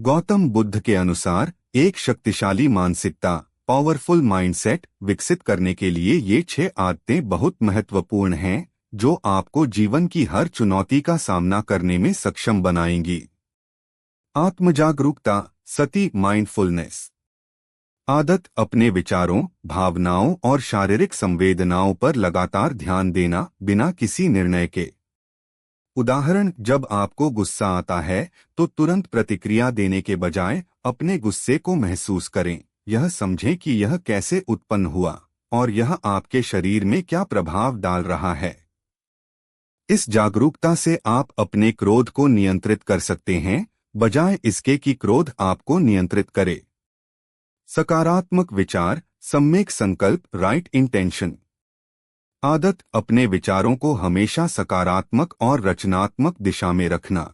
गौतम बुद्ध के अनुसार एक शक्तिशाली मानसिकता पावरफुल माइंडसेट विकसित करने के लिए ये 6 आदतें बहुत महत्वपूर्ण हैं जो आपको जीवन की हर चुनौती का सामना करने में सक्षम बनाएंगी। आत्मजागरूकता सती माइंडफुलनेस आदत अपने विचारों, भावनाओं और शारीरिक संवेदनाओं पर लगातार ध्यान देना बिना किसी निर्णय के। उदाहरण, जब आपको गुस्सा आता है तो तुरंत प्रतिक्रिया देने के बजाय अपने गुस्से को महसूस करें। यह समझें कि यह कैसे उत्पन्न हुआ और यह आपके शरीर में क्या प्रभाव डाल रहा है। इस जागरूकता से आप अपने क्रोध को नियंत्रित कर सकते हैं, बजाय इसके कि क्रोध आपको नियंत्रित करे। सकारात्मक विचार सम्यक संकल्प राइट इंटेंशन आदत अपने विचारों को हमेशा सकारात्मक और रचनात्मक दिशा में रखना।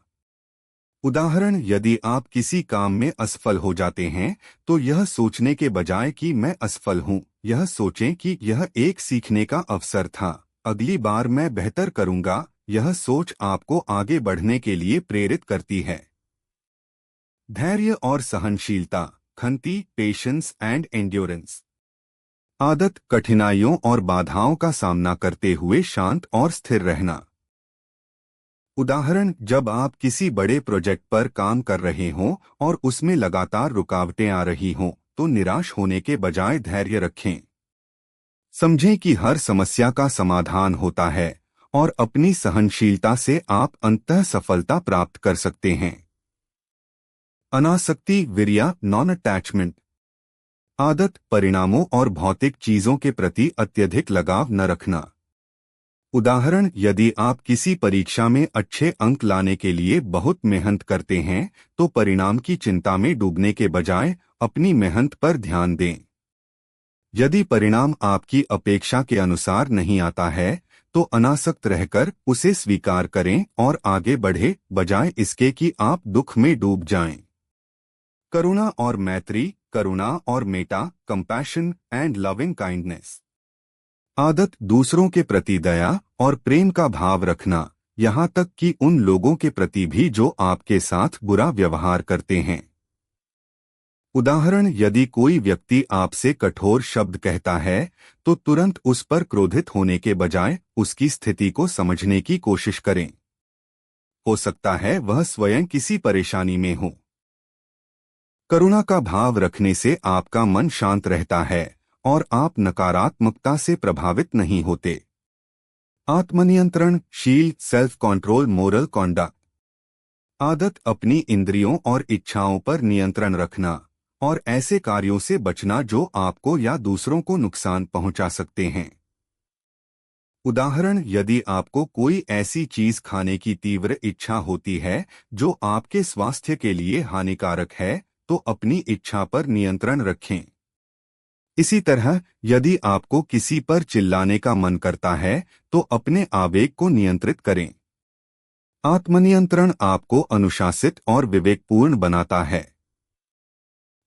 उदाहरण, यदि आप किसी काम में असफल हो जाते हैं तो यह सोचने के बजाय कि मैं असफल हूं, यह सोचें कि यह एक सीखने का अवसर था, अगली बार मैं बेहतर करूंगा। यह सोच आपको आगे बढ़ने के लिए प्रेरित करती है। धैर्य और सहनशीलता खंती पेशेंस एंड एंड्योरेंस आदत कठिनाइयों और बाधाओं का सामना करते हुए शांत और स्थिर रहना। उदाहरण, जब आप किसी बड़े प्रोजेक्ट पर काम कर रहे हों और उसमें लगातार रुकावटें आ रही हों तो निराश होने के बजाय धैर्य रखें। समझें कि हर समस्या का समाधान होता है और अपनी सहनशीलता से आप अंततः सफलता प्राप्त कर सकते हैं। अनासक्ति वीर्या नॉन अटैचमेंट आदत परिणामों और भौतिक चीजों के प्रति अत्यधिक लगाव न रखना। उदाहरण, यदि आप किसी परीक्षा में अच्छे अंक लाने के लिए बहुत मेहनत करते हैं तो परिणाम की चिंता में डूबने के बजाय अपनी मेहनत पर ध्यान दें। यदि परिणाम आपकी अपेक्षा के अनुसार नहीं आता है तो अनासक्त रहकर उसे स्वीकार करें और आगे बढ़े, बजाय इसके कि आप दुख में डूब जाएं। करुणा और मैत्री करुणा और Meta compassion and loving kindness आदत दूसरों के प्रति दया और प्रेम का भाव रखना, यहाँ तक कि उन लोगों के प्रति भी जो आपके साथ बुरा व्यवहार करते हैं। उदाहरण, यदि कोई व्यक्ति आपसे कठोर शब्द कहता है तो तुरंत उस पर क्रोधित होने के बजाय उसकी स्थिति को समझने की कोशिश करें। हो सकता है वह स्वयं किसी परेशानी में हो। करुणा का भाव रखने से आपका मन शांत रहता है और आप नकारात्मकता से प्रभावित नहीं होते। आत्मनियंत्रण शील सेल्फ कंट्रोल मोरल कॉन्डक्ट आदत अपनी इंद्रियों और इच्छाओं पर नियंत्रण रखना और ऐसे कार्यों से बचना जो आपको या दूसरों को नुकसान पहुंचा सकते हैं। उदाहरण, यदि आपको कोई ऐसी चीज खाने की तीव्र इच्छा होती है जो आपके स्वास्थ्य के लिए हानिकारक है तो अपनी इच्छा पर नियंत्रण रखें। इसी तरह, यदि आपको किसी पर चिल्लाने का मन करता है तो अपने आवेग को नियंत्रित करें। आत्मनियंत्रण आपको अनुशासित और विवेकपूर्ण बनाता है।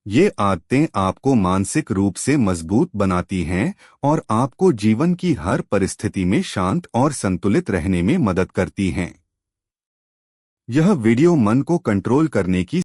ये आदतें आपको मानसिक रूप से मजबूत बनाती हैं और आपको जीवन की हर परिस्थिति में शांत और संतुलित रहने में मदद करती हैं। यह वीडियो मन को कंट्रोल करने की